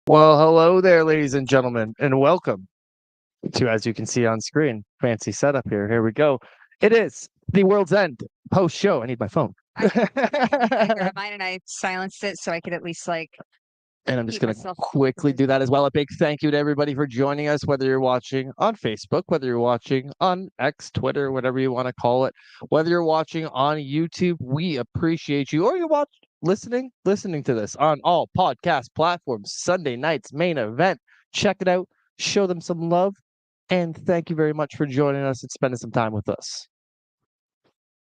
Well, hello there, ladies and gentlemen, and welcome to, as you can see on screen, fancy setup here. Here we go. It is the World's End post show. I need my phone. I grabbed mine and I silenced it so I could at least And I'm just keep going to myself quickly do that as well. A big thank you to everybody for joining us, whether you're watching on Facebook, whether you're watching on X, Twitter, whatever you want to call it, whether you're watching on YouTube. We appreciate you, or you're listening to this on all podcast platforms. Sunday night's main event. Check it out. Show them some love. And thank you very much for joining us and spending some time with us.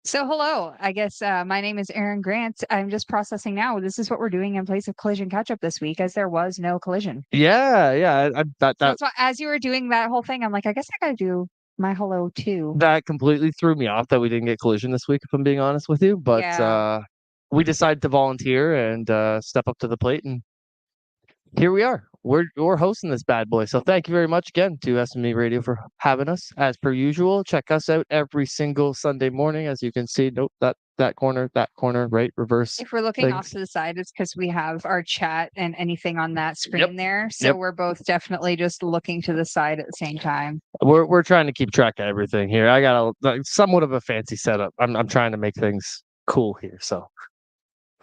So hello, I guess my name is Erin Grant. I'm just processing now. This is what we're doing in place of Collision Catch-Up this week, as there was no collision. Yeah. That's why, as you were doing that whole thing, I'm like, I guess I gotta do my hello too. That completely threw me off that we didn't get collision this week, if I'm being honest with you. But Yeah. we decided to volunteer and step up to the plate, and here we are. We're hosting this bad boy. So thank you very much again to SNMERadio for having us. As per usual, check us out every single Sunday morning. As you can see, nope, that corner, right, reverse. If we're looking off to the side, it's because we have our chat and anything on that screen there. So we're both definitely just looking to the side at the same time. We're trying to keep track of everything here. I got somewhat of a fancy setup. I'm trying to make things cool here. So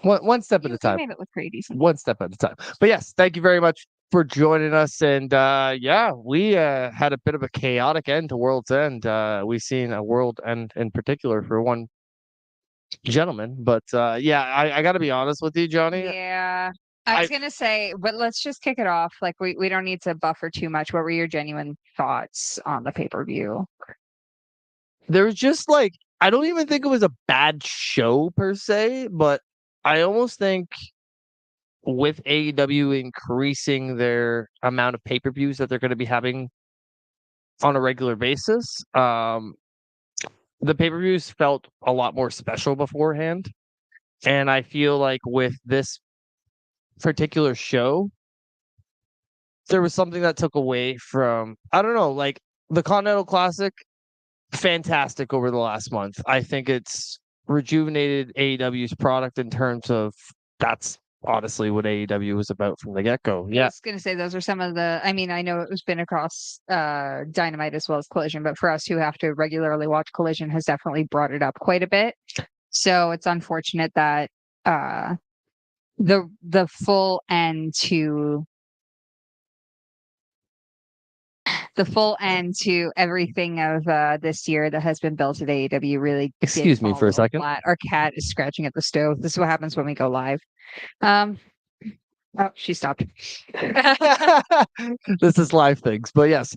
one step at a time. You made it look pretty decent. One step at a time. But yes, thank you very much for joining us. And we had a bit of a chaotic end to World's End. We've seen a World End in particular for one gentleman. But I got to be honest with you, Johnny. Yeah. I was going to say, but let's just kick it off. Like, we don't need to buffer too much. What were your genuine thoughts on the pay-per-view? There was just I don't even think it was a bad show per se, but I almost think with AEW increasing their amount of pay-per-views that they're going to be having on a regular basis, the pay-per-views felt a lot more special beforehand. And I feel like with this particular show, there was something that took away from, I don't know, like the Continental Classic, fantastic over the last month. I think it's rejuvenated AEW's product in terms of that's honestly what AEW was about from the get-go. Yeah. I was going to say those are some of the, I mean, I know it was been across Dynamite as well as Collision, but for us who have to regularly watch Collision has definitely brought it up quite a bit. So it's unfortunate that the full end to everything of this year that has been built at AEW really. Excuse me for a second. Flat. Our cat is scratching at the stove. This is what happens when we go live. Oh, she stopped. This is live things, but yes,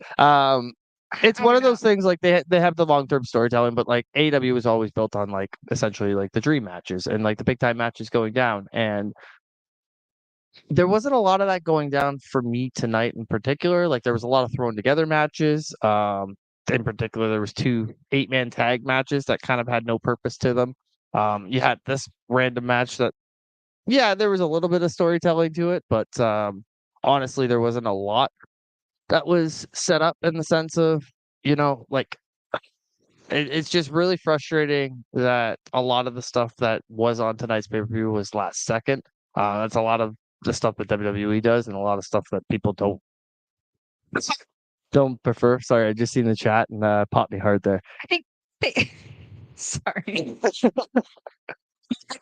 it's one of those things like they have the long-term storytelling, but like AEW was always built on like essentially like the dream matches and like the big time matches going down, and there wasn't a lot of that going down for me tonight in particular. Like there was a lot of thrown together matches. In particular, there was 2 8-man tag matches that kind of had no purpose to them. You had this random match that, yeah, there was a little bit of storytelling to it, but honestly, there wasn't a lot that was set up in the sense of, like it's just really frustrating that a lot of the stuff that was on tonight's pay-per-view was last second. That's a lot of the stuff that WWE does and a lot of stuff that people don't prefer. Sorry, I just seen the chat and popped me hard there. I think sorry.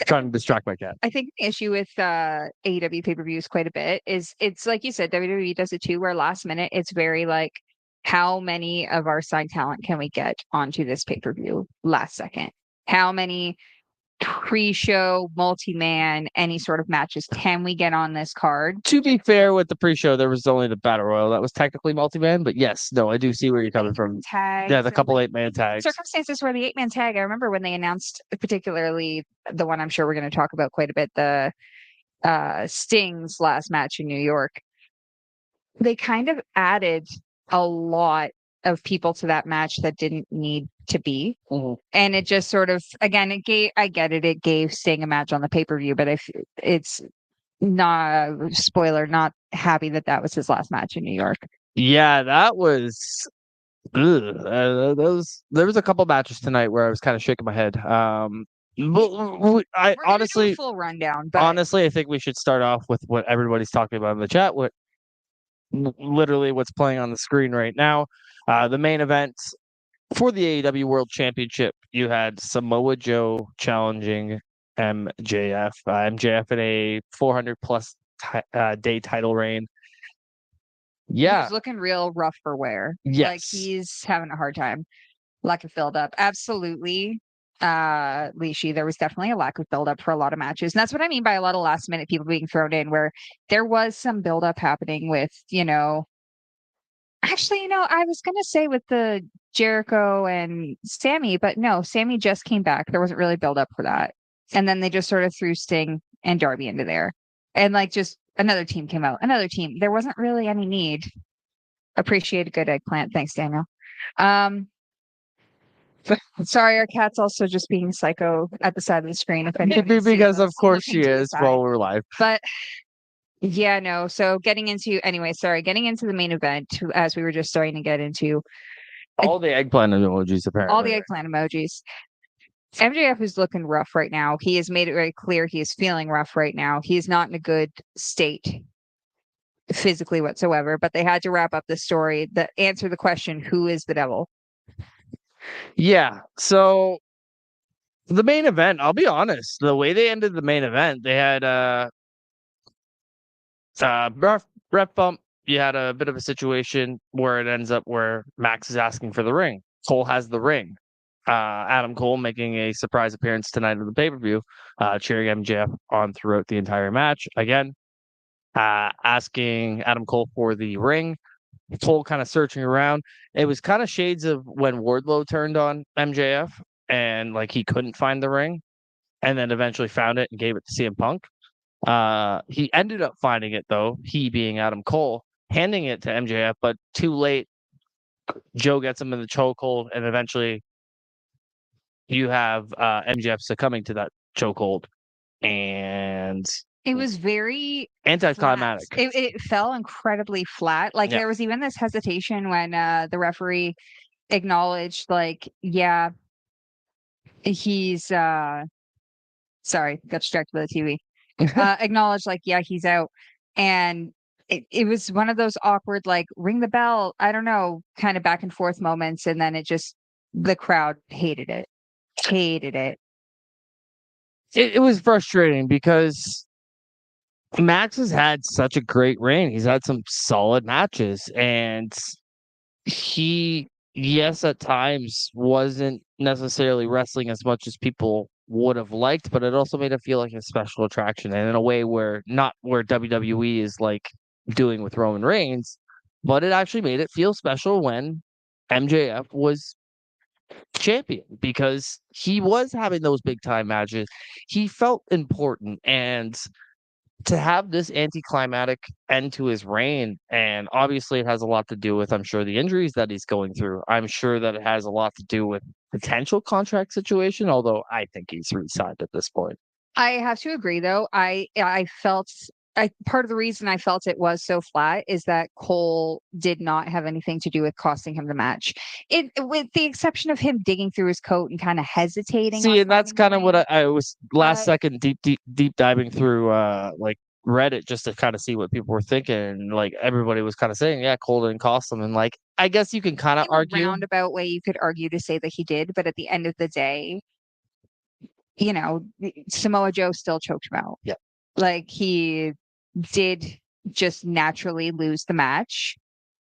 Trying to distract my cat. I think the issue with AEW pay-per-views quite a bit is it's like you said, WWE does it too, where last minute it's very like, how many of our signed talent can we get onto this pay-per-view last second? How many pre-show, multi-man, any sort of matches can we get on this card? To be fair, with the pre-show, there was only the Battle Royal that was technically multi-man, but yes, no, I do see where you're coming from. Tags, yeah, the couple 8-man tags. Circumstances where the 8-man tag, I remember when they announced, particularly the one I'm sure we're going to talk about quite a bit, the Sting's last match in New York. They kind of added a lot of people to that match that didn't need to be. Mm-hmm. And it just sort of, again, it gave Sting a match on the pay-per-view, but it's not, spoiler, not happy that was his last match in New York. Yeah, that was there was a couple matches tonight where I was kind of shaking my head. We're honestly do a full rundown, but honestly, I think we should start off with what everybody's talking about in the chat. literally what's playing on the screen right now. The main event for the AEW World Championship, you had Samoa Joe challenging MJF. MJF in a 400 plus day title reign. Yeah. He's looking real rough for wear. Like Yes. he's having a hard time. Lack of build up. Absolutely. Lishi, there was definitely a lack of build up for a lot of matches. And that's what I mean by a lot of last minute people being thrown in, where there was some build up happening with, actually, I was gonna say with the Jericho and Sammy, but no, Sammy just came back. There wasn't really build up for that. And then they just sort of threw Sting and Darby into there. And like just another team came out, another team. There wasn't really any need. Appreciate a good eggplant. Thanks, Daniel. Sorry, our cat's also just being psycho at the side of the screen. If anybody's because of course looking she to the is side. while we're live. But yeah, no. So getting into the main event, as we were just starting to get into all the eggplant emojis, apparently. all the eggplant emojis. MJF is looking rough right now. He has made it very clear he is feeling rough right now. He is not in a good state physically whatsoever, but they had to wrap up the story that answer the question, who is the devil? Yeah. So the main event, I'll be honest, the way they ended the main event, they had ref bump. You had a bit of a situation where it ends up where Max is asking for the ring. Cole has the ring. Adam Cole making a surprise appearance tonight of the pay-per-view, cheering MJF on throughout the entire match. Again, asking Adam Cole for the ring. Cole kind of searching around. It was kind of shades of when Wardlow turned on MJF and like he couldn't find the ring and then eventually found it and gave it to CM Punk. He ended up finding it though, he being Adam Cole, handing it to MJF, but too late. Joe gets him in the chokehold and eventually you have MJF succumbing to that chokehold, and it was very anticlimactic. It fell incredibly flat. Like there was even this hesitation when the referee acknowledged, like, yeah, he's sorry, got distracted by the TV. Acknowledged, like, yeah, he's out, and it was one of those awkward, like, ring the bell, I don't know, kind of back and forth moments, and then the crowd hated it. It was frustrating because Max has had such a great reign. He's had some solid matches, and he, yes, at times wasn't necessarily wrestling as much as people would have liked, but it also made it feel like a special attraction, and in a way where not where WWE is like doing with Roman Reigns, but it actually made it feel special when MJF was champion because he was having those big time matches. He felt important, and to have this anticlimactic end to his reign, and obviously it has a lot to do with, I'm sure, the injuries that he's going through. I'm sure that it has a lot to do with potential contract situation, although I think he's re-signed at this point. I have to agree, though. I felt part of the reason I felt it was so flat is that Cole did not have anything to do with costing him the match. With the exception of him digging through his coat and kind of hesitating. See, and that's kind of what I was last second deep diving through like Reddit just to kind of see what people were thinking. And like everybody was kind of saying, yeah, Cole didn't cost him. And like, I guess you can kind of argue. Roundabout way you could argue to say that he did, but at the end of the day, Samoa Joe still choked him out. Yeah. Like he did just naturally lose the match,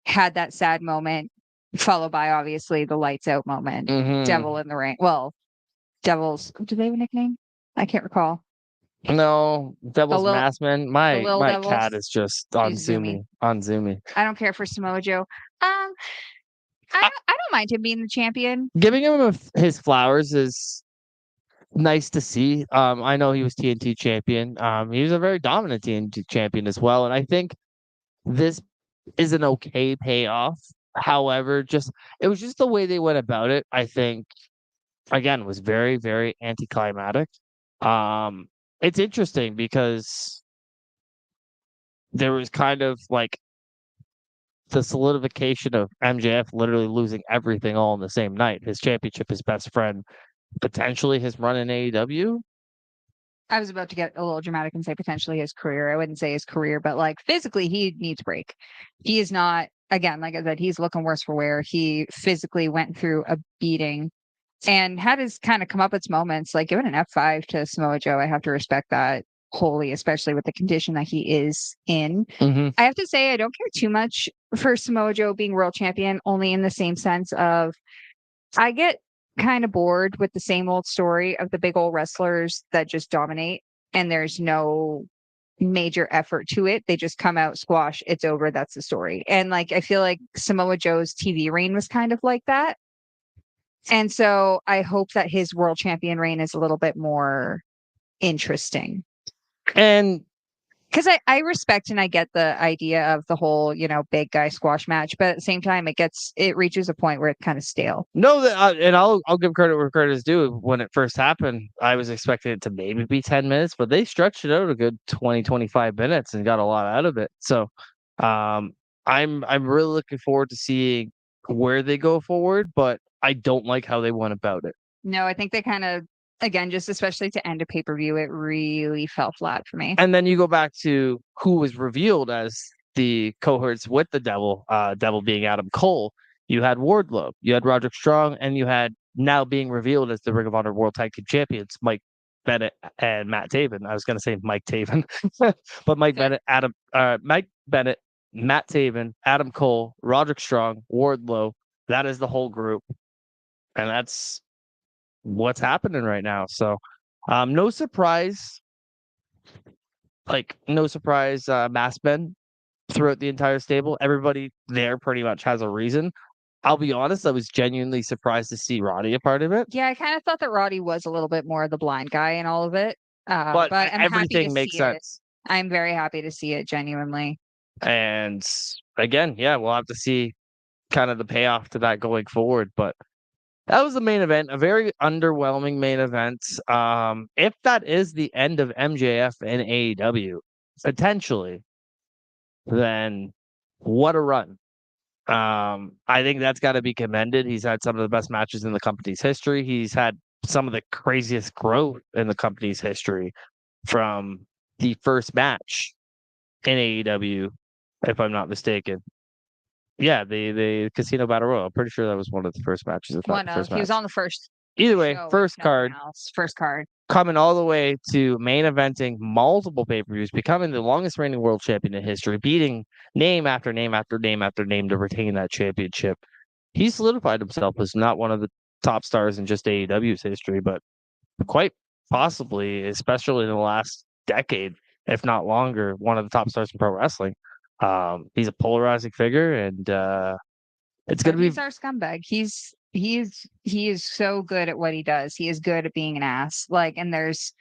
had that sad moment, followed by obviously the lights out moment. Devil in the ring. Well, Devils, do they have a nickname? I can't recall. No, Devil's Maskman. My cat is just on Zoomy. I don't care for Samoa Joe. I don't mind him being the champion. Giving him his flowers is nice to see. I know he was TNT champion. He was a very dominant TNT champion as well, and I think this is an okay payoff. However, it was just the way they went about it. I think again was very, very anticlimactic. It's interesting because there was kind of like the solidification of MJF literally losing everything all in the same night. His championship, his best friend, potentially his run in AEW. I was about to get a little dramatic and say potentially his career. I wouldn't say his career, but like physically, he needs a break. He is not, again, like I said, he's looking worse for wear. He physically went through a beating and had his kind of come up its moments. Like giving an F5 to Samoa Joe, I have to respect that wholly, especially with the condition that he is in. Mm-hmm. I have to say, I don't care too much for Samoa Joe being world champion, only in the same sense of I get kind of bored with the same old story of the big old wrestlers that just dominate and there's no major effort to it. They just come out, squash, it's over, that's the story. And like I feel like Samoa Joe's TV reign was kind of like that. And so I hope that his world champion reign is a little bit more interesting. And because I respect and I get the idea of the whole, big guy squash match, but at the same time, it reaches a point where it's kind of stale. no, and I'll give credit where credit is due. When it first happened, I was expecting it to maybe be 10 minutes, but they stretched it out a good 20, 25 minutes and got a lot out of it. So, I'm really looking forward to seeing where they go forward, but I don't like how they went about it. No, I think they kind of, again, just especially to end a pay-per-view, it really fell flat for me. And then you go back to who was revealed as the cohorts with the devil, devil being Adam Cole. You had Wardlow, you had Roderick Strong, and you had now being revealed as the Ring of Honor World Tag Team Champions, Mike Bennett and Matt Taven. I was going to say Mike Taven, but Mike Bennett, Matt Taven, Adam Cole, Roderick Strong, Wardlow. That is the whole group. And that's what's happening right now. So, no surprise. Mass men throughout the entire stable. Everybody there pretty much has a reason. I'll be honest, I was genuinely surprised to see Roddy a part of it. Yeah, I kind of thought that Roddy was a little bit more the blind guy in all of it. But I'm everything makes sense. I'm very happy to see it, genuinely. And again, yeah, we'll have to see kind of the payoff to that going forward. But that was the main event, a very underwhelming main event. If that is the end of MJF and AEW, potentially, then what a run. I think that's got to be commended. He's had some of the best matches in the company's history. He's had some of the craziest growth in the company's history from the first match in AEW, if I'm not mistaken. Yeah, the Casino Battle Royal. I'm pretty sure that was one of the first matches. If not the first match. He was on the first. Either way, first card. First card. Coming all the way to main eventing multiple pay-per-views, becoming the longest reigning world champion in history, beating name after name after name after name to retain that championship. He solidified himself as not one of the top stars in just AEW's history, but quite possibly, especially in the last decade, if not longer, one of the top stars in pro wrestling. He's a polarizing figure, and it's going to be. He's our scumbag. He is so good at what he does. He is good at being an ass. And there's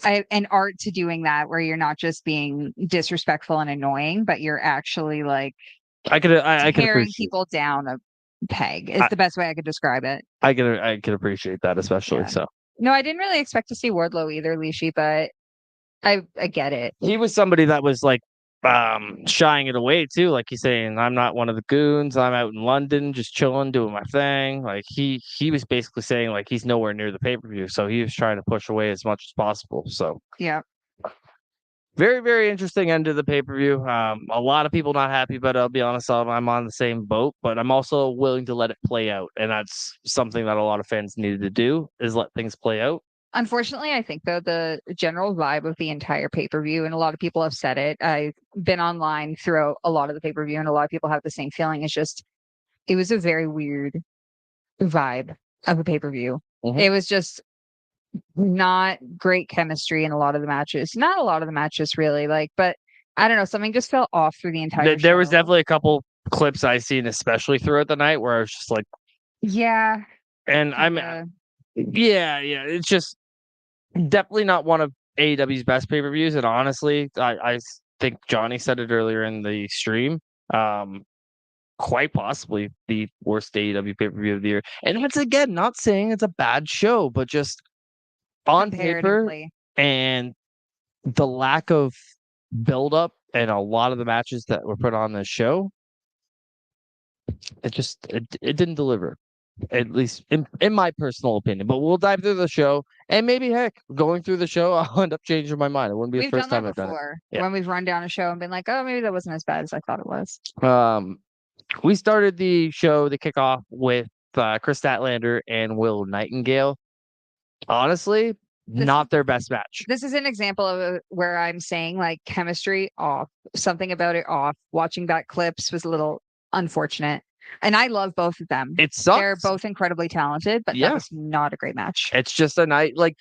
an art to doing that, where you're not just being disrespectful and annoying, but you're actually I could tearing people down a peg. Is the best way I could describe it. I can appreciate that, especially. Yeah. So. No, I didn't really expect to see Wardlow either, Lishi, but I get it. He was somebody that was shying it away too, like he's saying, I'm not one of the goons, I'm out in London just chilling, doing my thing. He was basically saying he's nowhere near the pay-per-view, so he was trying to push away as much as possible. So yeah, very, very interesting end to the pay-per-view. A lot of people not happy, but I'll be honest, I'm on the same boat, but I'm also willing to let it play out, and that's something that a lot of fans needed to do, is let things play out. Unfortunately, I think, though, the general vibe of the entire pay-per-view, and a lot of people have said it, I've been online throughout a lot of the pay-per-view, and a lot of people have the same feeling. It's just, it was a very weird vibe of a pay-per-view. Mm-hmm. It was just not great chemistry in a lot of the matches. Not a lot of the matches, really. But I don't know, something just felt off through the entire show. There was definitely a couple clips I seen, especially throughout the night, where I was just like... Yeah. And Yeah, it's just definitely not one of AEW's best pay-per-views, and honestly, I think Johnny said it earlier in the stream, quite possibly the worst AEW pay-per-view of the year. And that's, again, not saying it's a bad show, but just on paper and the lack of build-up and a lot of the matches that were put on the show, it didn't deliver. at least in my personal opinion. But we'll dive through the show, and maybe heck, going through the show, I'll end up changing my mind. It wouldn't be the We've first done that time I've done it. before Yeah. when we've run down a show and been like, oh, maybe that wasn't as bad as I thought it was. We started the show to kick off with Chris Statlander and Will Nightingale. Honestly, not their best match. This is an example of where I'm saying like chemistry off, something about it off. Watching back clips was a little unfortunate. And I love both of them. It sucks. They're both incredibly talented, but that was not a great match. It's just a night like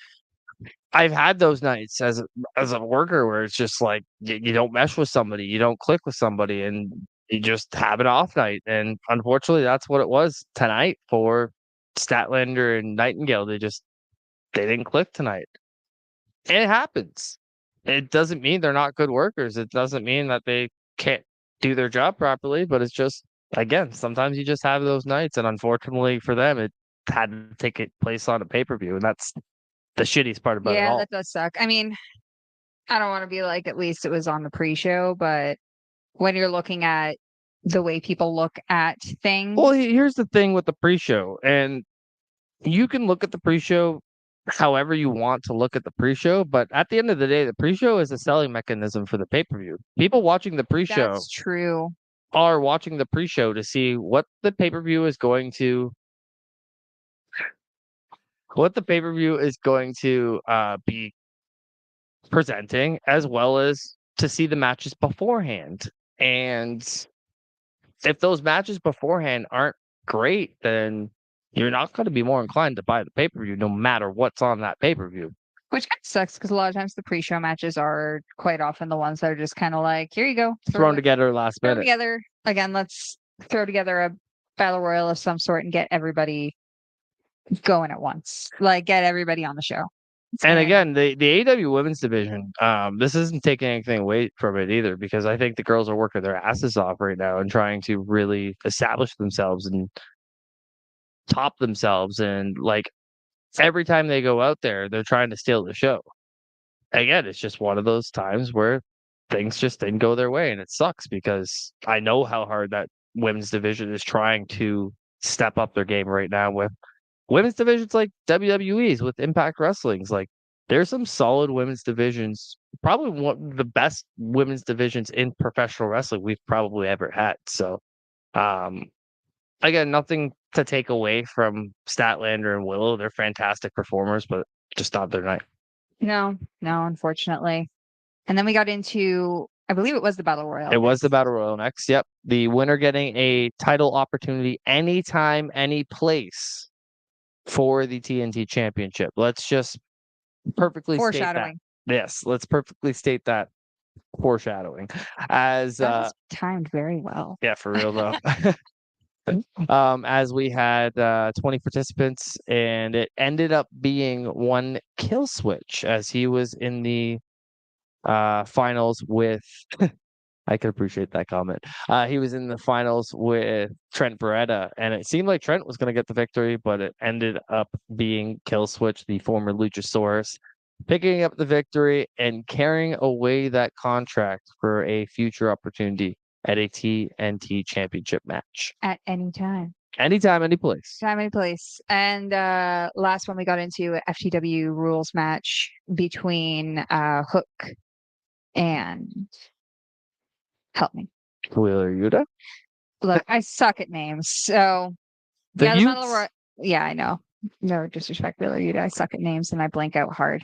I've had those nights as a worker where it's just like you don't mesh with somebody, you don't click with somebody, and you just have an off night. And unfortunately, that's what it was tonight for Statlander and Nightingale. They didn't click tonight. It happens. It doesn't mean they're not good workers. It doesn't mean that they can't do their job properly, but it's just, again, sometimes you just have those nights. And unfortunately for them, it had to take place on a pay-per-view. And that's the shittiest part about it all. Yeah, that does suck. I mean, I don't want to be like, at least it was on the pre-show, but when you're looking at the way people look at things. Well, here's the thing with the pre-show, and you can look at the pre-show however you want to look at the pre-show, but at the end of the day, the pre-show is a selling mechanism for the pay-per-view. People watching the pre-show That's true. Are watching the pre-show to see what the pay-per-view is going to be presenting, as well as to see the matches beforehand. And if those matches beforehand aren't great, then you're not going to be more inclined to buy the pay-per-view no matter what's on that pay-per-view. Which kind of sucks because a lot of times the pre-show matches are quite often the ones that are just kind of like, here you go. Thrown together last minute. Together. Again, let's throw together a battle royal of some sort and get everybody going at once. Like, get everybody on the show. And again, the AEW women's division, this isn't taking anything away from it either, because I think the girls are working their asses off right now and trying to really establish themselves and top themselves. And like every time they go out there, they're trying to steal the show. Again, it's just one of those times where things just didn't go their way. And it sucks because I know how hard that women's division is trying to step up their game right now with women's divisions like WWE's, with Impact Wrestling's. Like, there's some solid women's divisions, probably one of the best women's divisions in professional wrestling we've probably ever had. So, again, nothing to take away from Statlander and Willow. They're fantastic performers, but just not their night. No, unfortunately. And then we got into, I believe it was the Battle Royal. It was the Battle Royal next. Yep. The winner getting a title opportunity anytime, any place for the TNT Championship. Let's just perfectly state that. Yes, let's perfectly state that. Foreshadowing. As that timed very well. Yeah, for real though. As we had 20 participants, and it ended up being one kill switch, as he was in the finals with I can appreciate that comment. He was in the finals with Trent Beretta, and it seemed like Trent was going to get the victory, but it ended up being Kill Switch, the former Luchasaurus, picking up the victory and carrying away that contract for a future opportunity at a TNT Championship match. At any time. Anytime, any place. Time, any place. And last one we got into FTW rules match between Hook and... Help me. Wheeler Yuta? Look, I suck at names. So, yeah, I know. No disrespect, Wheeler Yuta. I suck at names and I blank out hard.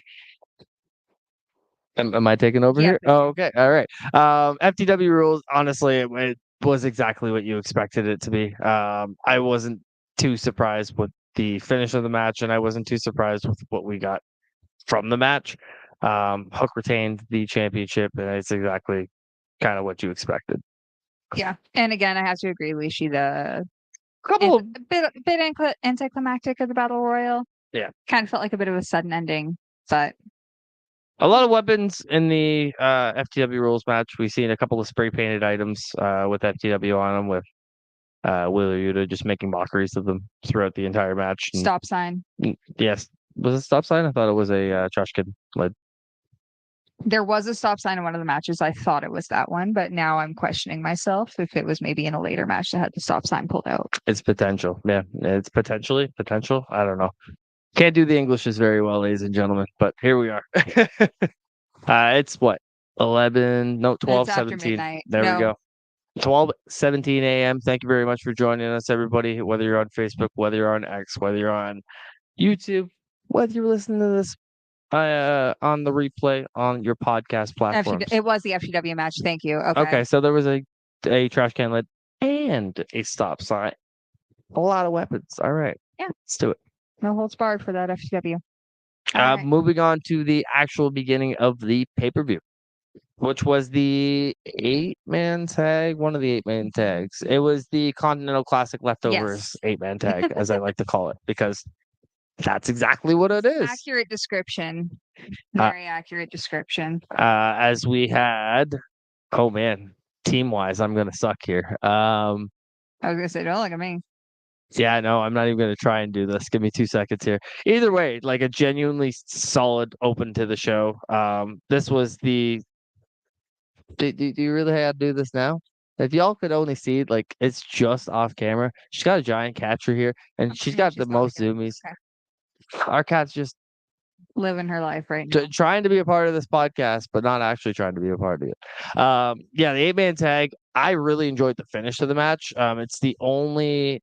Am I taking over here? Oh, okay. All right. FTW rules, honestly, it was exactly what you expected it to be. I wasn't too surprised with the finish of the match, and I wasn't too surprised with what we got from the match. Hook retained the championship, and it's exactly kind of what you expected. Yeah, and again, I have to agree, Lishi. The bit anticlimactic of the Battle Royal. Yeah, kind of felt like a bit of a sudden ending, but a lot of weapons in the FTW rules match. We've seen a couple of spray painted items with FTW on them, with Wheeler Yuta just making mockeries of them throughout the entire match. And, stop sign. Yes, was it a stop sign? I thought it was a trash can lid. There was a stop sign in one of the matches. I thought it was that one, but now I'm questioning myself if it was maybe in a later match that had the stop sign pulled out. It's potential. Yeah, it's potential. I don't know. Can't do the Englishes very well, ladies and gentlemen, but here we are. It's what? 11, no, 12, It's after 17. midnight. There we go. 12:17 a.m. Thank you very much for joining us, everybody. Whether you're on Facebook, whether you're on X, whether you're on YouTube, whether you're listening to this on the replay on your podcast platforms. It was the FTW match. Thank you. Okay, so there was a trash can lid and a stop sign. A lot of weapons. All right. Yeah. Let's do it. No holds barred for that FTW. Right. Moving on to the actual beginning of the pay-per-view, which was the 8-man tag, one of the 8-man tags. It was the Continental Classic Leftovers 8-man tag, as I like to call it, because that's exactly what it is. Accurate description. Very accurate description. As we had, oh man, team-wise, I'm going to suck here. I was going to say, don't look at me. Yeah, no, I'm not even going to try and do this. Give me 2 seconds here. Either way, like a genuinely solid open to the show. This was the... Do you really have to do this now? If y'all could only see, like, it's just off camera. She's got a giant catcher here, and she's got the most zoomies. Okay. Our cat's just living her life right now. Trying to be a part of this podcast, but not actually trying to be a part of it. Yeah, the 8-man tag, I really enjoyed the finish of the match. It's the only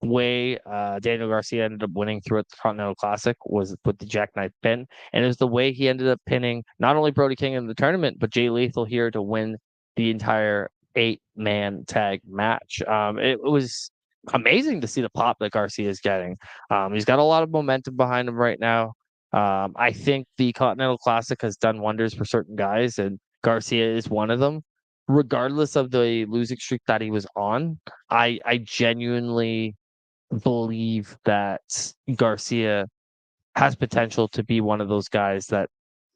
way Daniel Garcia ended up winning throughout the Continental Classic was with the jackknife pin, and it was the way he ended up pinning not only Brody King in the tournament, but Jay Lethal here to win the entire 8-man tag match. It was amazing to see the pop that Garcia is getting. He's got a lot of momentum behind him right now. I think the Continental Classic has done wonders for certain guys, and Garcia is one of them. Regardless of the losing streak that he was on, I genuinely believe that Garcia has potential to be one of those guys that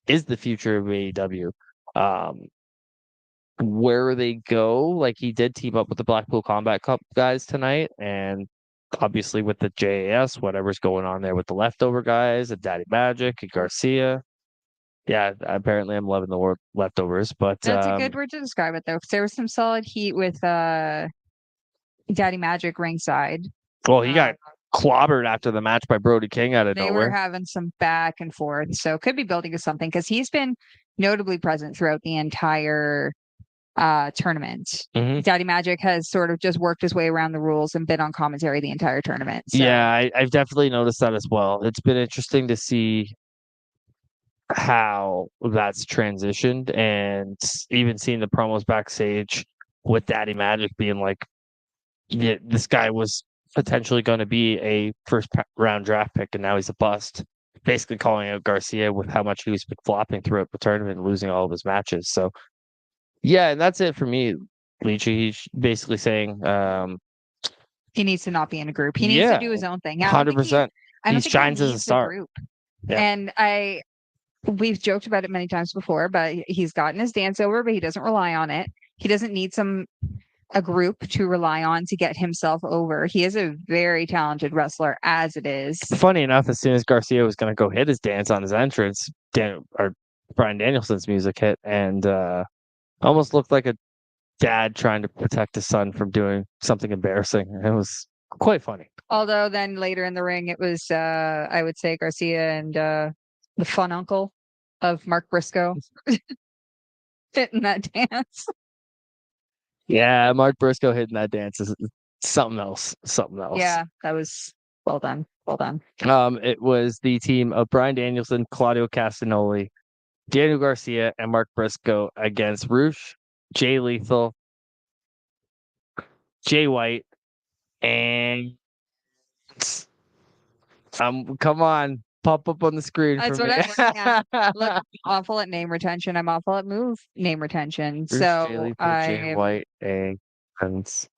is the future of AEW. Where they go, like he did team up with the Blackpool Combat Cup guys tonight, and obviously with the JAS, whatever's going on there with the leftover guys and Daddy Magic and Garcia. Yeah, apparently I'm loving the word leftovers, but that's a good word to describe it though, because there was some solid heat with Daddy Magic ringside. Well, he got clobbered after the match by Brody King out of nowhere. They were having some back and forth, so could be building to something because he's been notably present throughout the entire tournament. Mm-hmm. Daddy Magic has sort of just worked his way around the rules and been on commentary the entire tournament. So. Yeah, I've definitely noticed that as well. It's been interesting to see how that's transitioned, and even seeing the promos backstage with Daddy Magic being like, yeah, this guy was potentially going to be a first round draft pick, and now he's a bust. Basically calling out Garcia with how much he was flopping throughout the tournament and losing all of his matches. So, yeah, and that's it for me, Leachy. He's basically saying he needs to not be in a group. He needs to do his own thing. 100%. He shines as a star. Yeah. And we've joked about it many times before, but he's gotten his dance over, but he doesn't rely on it. He doesn't need a group to rely on to get himself over. He is a very talented wrestler as it is. Funny enough, as soon as Garcia was going to go hit his dance on his entrance, Bryan Danielson's music hit, and almost looked like a dad trying to protect his son from doing something embarrassing. It was quite funny. Although then later in the ring, it was, I would say, Garcia and the fun uncle of Mark Briscoe hitting that dance. Yeah, Mark Briscoe hitting that dance is something else. Yeah, that was well done. It was the team of Bryan Danielson, Claudio Castagnoli, Daniel Garcia, and Mark Briscoe against Roosh, Jay Lethal, Jay White, and come on, pop up on the screen. That's for what me. I'm looking at. Look, I'm awful at name retention. I'm awful at move name retention. Roosh, so Jay Lethal, Jay White, and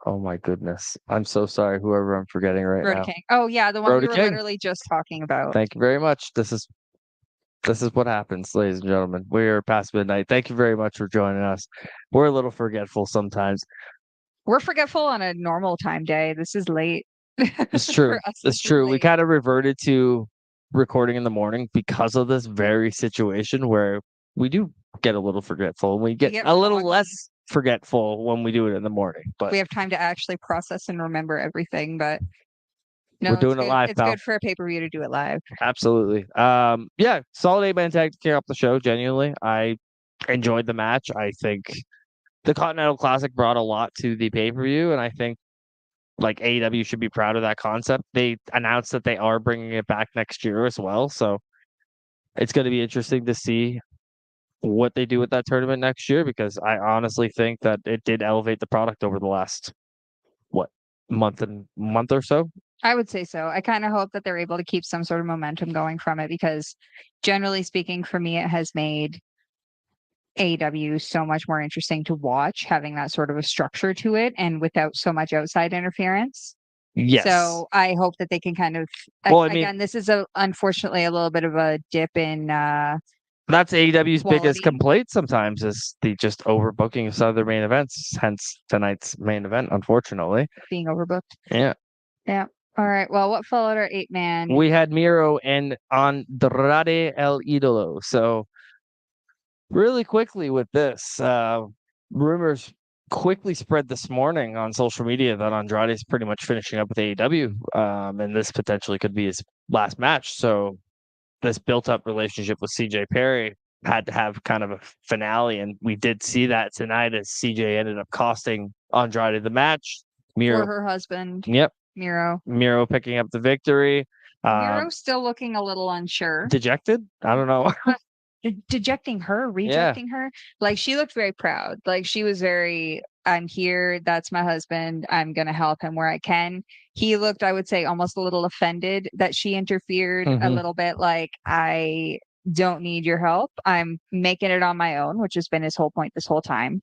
oh my goodness, I'm so sorry, whoever I'm forgetting right Brody now. King. Oh yeah, the one Brody we were King. literally just talking about. Thank you very much. This is what happens, ladies and gentlemen. We are past midnight. Thank you very much for joining us. We're a little forgetful sometimes. We're forgetful on a normal time day. This is late. It's true. It's true. We kind of reverted to recording in the morning because of this very situation where we do get a little forgetful, and we get get a little foggy. less forgetful when we do it in the morning. But We have time to actually process and remember everything, but no, we're it's doing it good. live, It's pal. good for a pay-per-view to do it live. Absolutely. Yeah, solid 8-man tag to carry up the show. Genuinely, I enjoyed the match. I think the Continental Classic brought a lot to the pay-per-view, and I think like AEW should be proud of that concept. They announced that they are bringing it back next year as well, so it's going to be interesting to see what they do with that tournament next year, because I honestly think that it did elevate the product over the last what month or so. I would say so. I kind of hope that they're able to keep some sort of momentum going from it, because generally speaking, for me, it has made AEW so much more interesting to watch, having that sort of a structure to it and without so much outside interference. Yes. So I hope that they can kind of, Well, I mean, again, this is unfortunately a little bit of a dip in that's AEW's biggest quality. complaint sometimes, is the just overbooking of some of their main events, hence tonight's main event, unfortunately. Being overbooked. Yeah. Yeah. All right. Well, what followed our 8-man? We had Miro and Andrade El Idolo. So really quickly with this, rumors quickly spread this morning on social media that Andrade is pretty much finishing up with AEW, and this potentially could be his last match. So this built-up relationship with CJ Perry had to have kind of a finale, and we did see that tonight as CJ ended up costing Andrade the match. For her husband. Yep. Miro picking up the victory. Miro still looking a little unsure. Dejected? I don't know. Dejecting her, rejecting her. Like, she looked very proud. Like, she was very, I'm here. That's my husband. I'm going to help him where I can. He looked, I would say, almost a little offended that she interfered, a little bit like, I don't need your help. I'm making it on my own, which has been his whole point this whole time.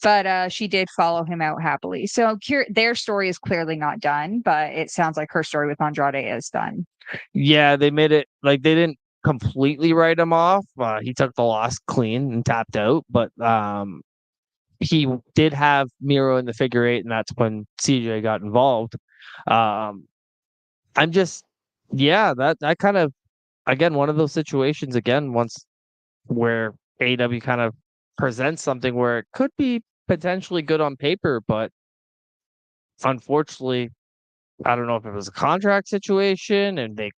But she did follow him out happily. So their story is clearly not done, but it sounds like her story with Andrade is done. Yeah, they made it like they didn't completely write him off. He took the loss clean and tapped out, but he did have Miro in the figure eight, and that's when CJ got involved. I'm just, yeah, that kind of, again, one of those situations again, once where AEW kind of presents something where it could be potentially good on paper, but unfortunately, I don't know if it was a contract situation and they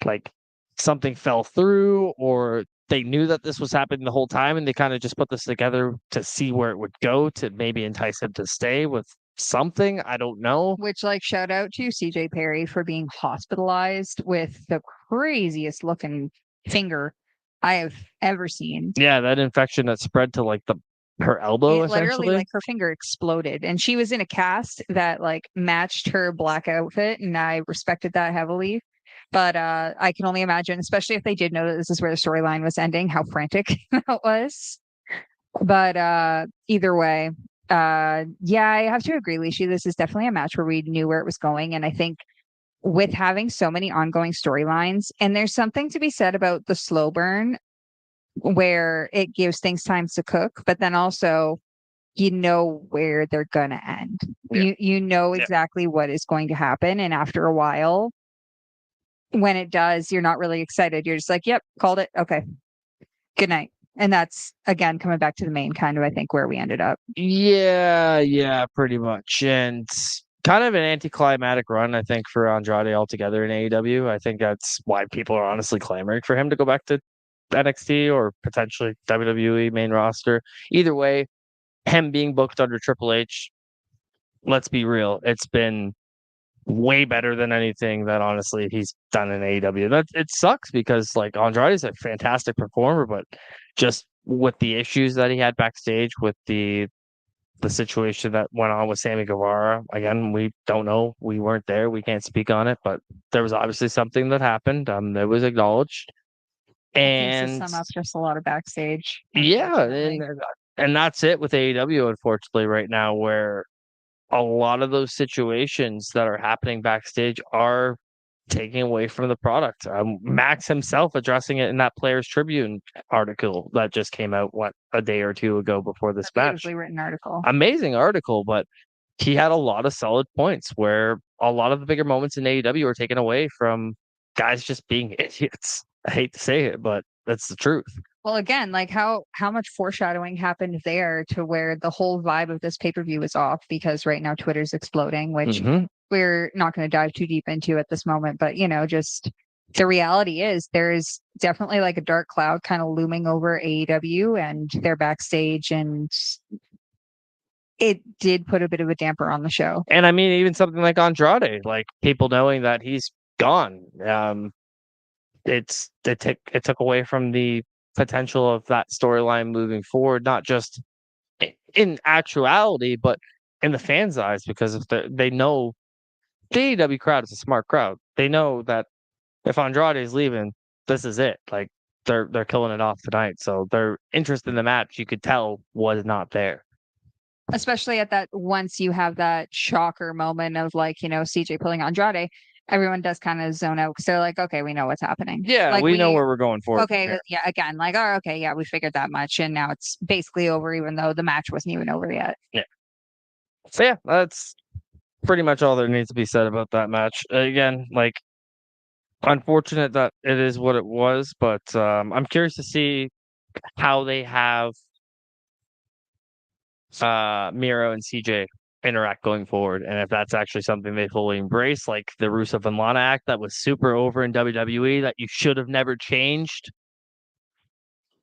like something fell through, or they knew that this was happening the whole time and they kind of just put this together to see where it would go to maybe entice him to stay with something. I don't know. Which, like, shout out to CJ Perry for being hospitalized with the craziest looking finger I have ever seen. Yeah, that infection that spread to like her elbow, essentially. Literally, like, her finger exploded, and she was in a cast that like matched her black outfit, and I respected that heavily. But I can only imagine, especially if they did know that this is where the storyline was ending, how frantic that was. But either way, yeah, I have to agree, Lishi. This is definitely a match where we knew where it was going. And I think with having so many ongoing storylines, and there's something to be said about the slow burn where it gives things time to cook, but then also you know where they're gonna end. Yeah. You know exactly what is going to happen. And after a while, when it does, you're not really excited. You're just like, yep, called it. Okay. Good night. And that's, again, coming back to the main kind of, I think, where we ended up. Yeah, pretty much. And kind of an anticlimactic run, I think, for Andrade altogether in AEW. I think that's why people are honestly clamoring for him to go back to NXT or potentially WWE main roster. Either way, him being booked under Triple H, let's be real, it's been way better than anything that honestly he's done in AEW. That it sucks because like Andrade's a fantastic performer, but just with the issues that he had backstage with the situation that went on with Sammy Guevara, again, we don't know. We weren't there. We can't speak on it, but there was obviously something that happened. It was acknowledged. And to sum up just a lot of backstage. Yeah, and that's it with AEW, unfortunately, right now, where a lot of those situations that are happening backstage are taking away from the product. Max himself addressing it in that Players Tribune article that just came out, a day or two ago before this match. Beautifully written article. Amazing article, but he had a lot of solid points where a lot of the bigger moments in AEW were taken away from guys just being idiots. I hate to say it, but that's the truth. Well, again, like how much foreshadowing happened there to where the whole vibe of this pay-per-view is off because right now Twitter's exploding, which we're not going to dive too deep into at this moment. But, just the reality is there's definitely like a dark cloud kind of looming over AEW and their backstage, and it did put a bit of a damper on the show. And I mean, even something like Andrade, like people knowing that he's gone, it took away from the potential of that storyline moving forward, not just in actuality, but in the fans' eyes, because if they know the AEW crowd is a smart crowd. They know that if Andrade is leaving, this is it. Like they're killing it off tonight. So their interest in the match, you could tell, was not there. Especially at that, once you have that shocker moment of like, CJ pulling Andrade, everyone does kind of zone out because they're like, okay, we know what's happening. Yeah, like, we know where we're going for. Okay, yeah, again, like, oh, okay, yeah, we figured that much, and now it's basically over, even though the match wasn't even over yet. Yeah. So yeah, that's pretty much all there needs to be said about that match. Again, like, unfortunate that it is what it was, but I'm curious to see how they have Miro and CJ interact going forward, and if that's actually something they fully embrace, like the Rusev and Lana act that was super over in WWE that you should have never changed.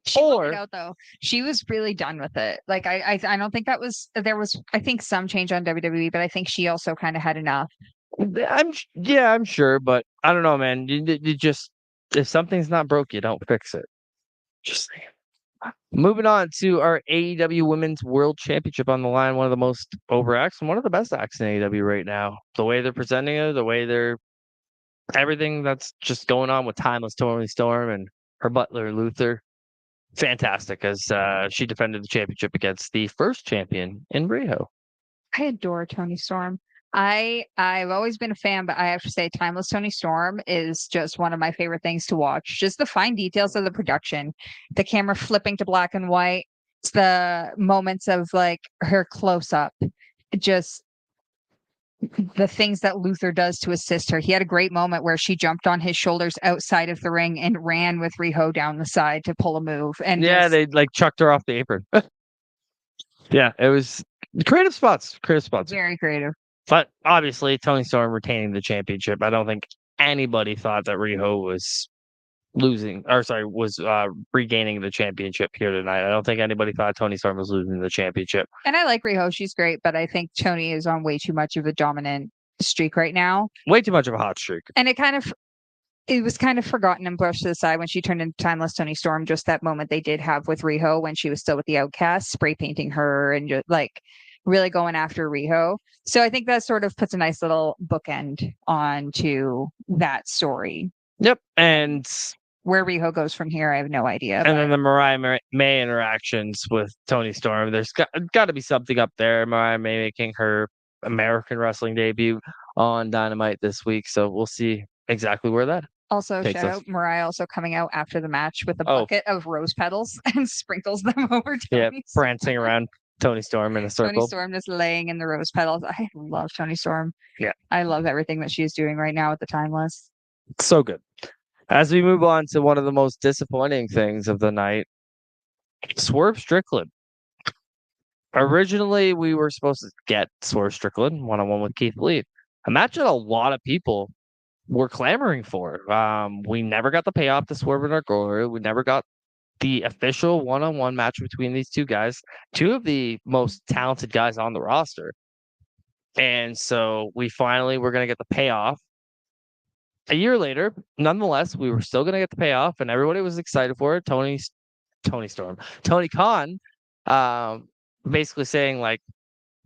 She pointed out though, she was really done with it. Like I don't think there was I think some change on WWE, but I think she also kind of had enough. I'm sure, but I don't know, man. You just, if something's not broke, you don't fix it. Just saying. Moving on to our AEW Women's World Championship on the line, one of the most over acts and one of the best acts in AEW right now. The way they're presenting it, the way they're everything that's just going on with Timeless Toni Storm and her butler Luther, fantastic, as she defended the championship against the first champion in Riho. I adore Toni Storm. I've always been a fan, but I have to say Timeless Toni Storm is just one of my favorite things to watch. Just the fine details of the production, the camera flipping to black and white, the moments of like her close up, just the things that Luther does to assist her. He had a great moment where she jumped on his shoulders outside of the ring and ran with Riho down the side to pull a move. And yeah, they like chucked her off the apron. Yeah, it was creative spots. Very creative. But obviously, Toni Storm retaining the championship. I don't think anybody thought that Riho was regaining the championship here tonight. I don't think anybody thought Toni Storm was losing the championship. And I like Riho. She's great, but I think Toni is on way too much of a dominant streak right now. Way too much of a hot streak. And it was kind of forgotten and brushed to the side when she turned into Timeless Toni Storm. Just that moment they did have with Riho when she was still with the Outcasts, spray painting her and just like really going after Riho. So I think that sort of puts a nice little bookend onto that story. Yep. And where Riho goes from here, I have no idea. And then the Mariah May interactions with Toni Storm. There's got to be something up there. Mariah May making her American wrestling debut on Dynamite this week. So we'll see exactly where that also shout out Mariah also coming out after the match with a bucket of rose petals and sprinkles them over Toni Storm. Prancing around Toni Storm in a circle. Toni Storm just laying in the rose petals. I love Toni Storm. Yeah. I love everything that she's doing right now with the Timeless. So good. As we move on to one of the most disappointing things of the night, Swerve Strickland. Originally, we were supposed to get Swerve Strickland one-on-one with Keith Lee. A match that a lot of people were clamoring for. We never got the payoff to Swerve and our glory. We never got the official one-on-one match between these two guys, two of the most talented guys on the roster. And so we finally were going to get the payoff. A year later, nonetheless, we were still going to get the payoff, and everybody was excited for it. Tony Khan, basically saying like,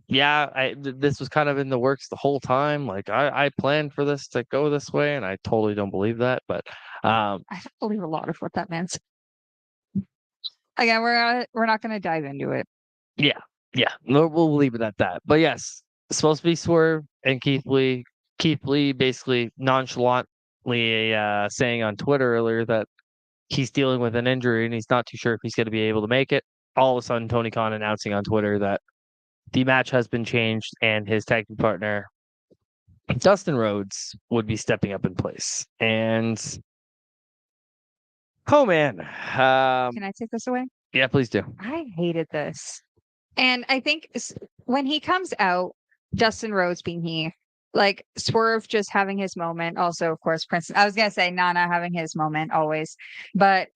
yeah, this was kind of in the works the whole time. Like I planned for this to go this way, and I totally don't believe that. But I don't believe a lot of what that meant. Again, we're not going to dive into it. Yeah, we'll leave it at that. But yes, it's supposed to be Swerve and Keith Lee. Keith Lee basically nonchalantly saying on Twitter earlier that he's dealing with an injury and he's not too sure if he's going to be able to make it. All of a sudden, Tony Khan announcing on Twitter that the match has been changed and his tag team partner, Dustin Rhodes, would be stepping up in place. And Oh man. Can I take this away? Yeah, please do. I hated this. And I think when he comes out, Dustin Rhodes being he, like Swerve just having his moment. Also, of course, Prince. I was gonna say Nana having his moment always, but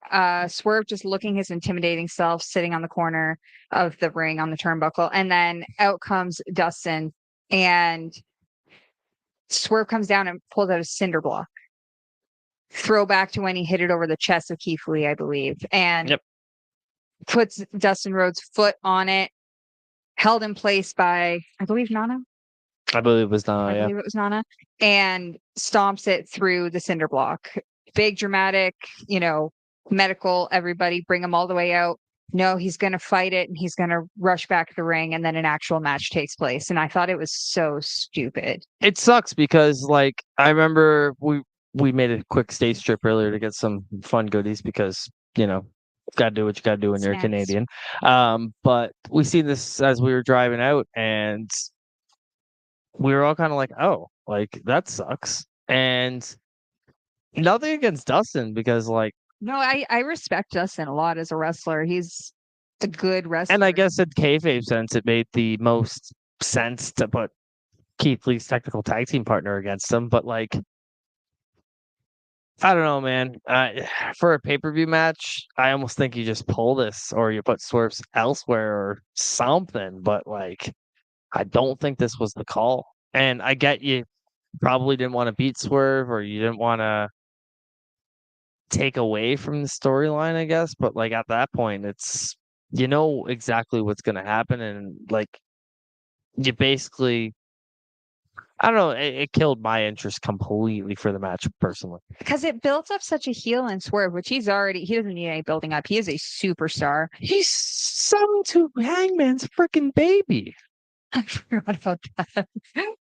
Swerve just looking his intimidating self, sitting on the corner of the ring on the turnbuckle, and then out comes Dustin, and Swerve comes down and pulls out a cinder block. Throwback to when he hit it over the chest of Keith Lee, I believe, and puts Dustin Rhodes' foot on it, held in place by, I believe, Nana. I believe it was Nana. I believe it was Nana, and stomps it through the cinder block. Big dramatic, medical. Everybody bring him all the way out. No, he's going to fight it, and he's going to rush back to the ring, and then an actual match takes place. And I thought it was so stupid. It sucks because, like, I remember we made a quick stage trip earlier to get some fun goodies because got to do what you got to do when you're a Canadian. But we seen this as we were driving out, and we were all kind of like, oh, like that sucks. And nothing against Dustin because, like, no, I respect Dustin a lot as a wrestler. He's a good wrestler. And I guess in kayfabe sense, it made the most sense to put Keith Lee's technical tag team partner against him. But, like, I don't know, man. For a pay-per-view match, I almost think you just pull this or you put Swerves elsewhere or something. But, like, I don't think this was the call. And I get you probably didn't want to beat Swerve or you didn't want to take away from the storyline, I guess. But, like, at that point, it's exactly what's going to happen. And, like, you basically... I don't know. It killed my interest completely for the match, personally. Because it built up such a heel in Swerve, which he doesn't need any building up. He is a superstar. He's son to Hangman's freaking baby. I forgot about that.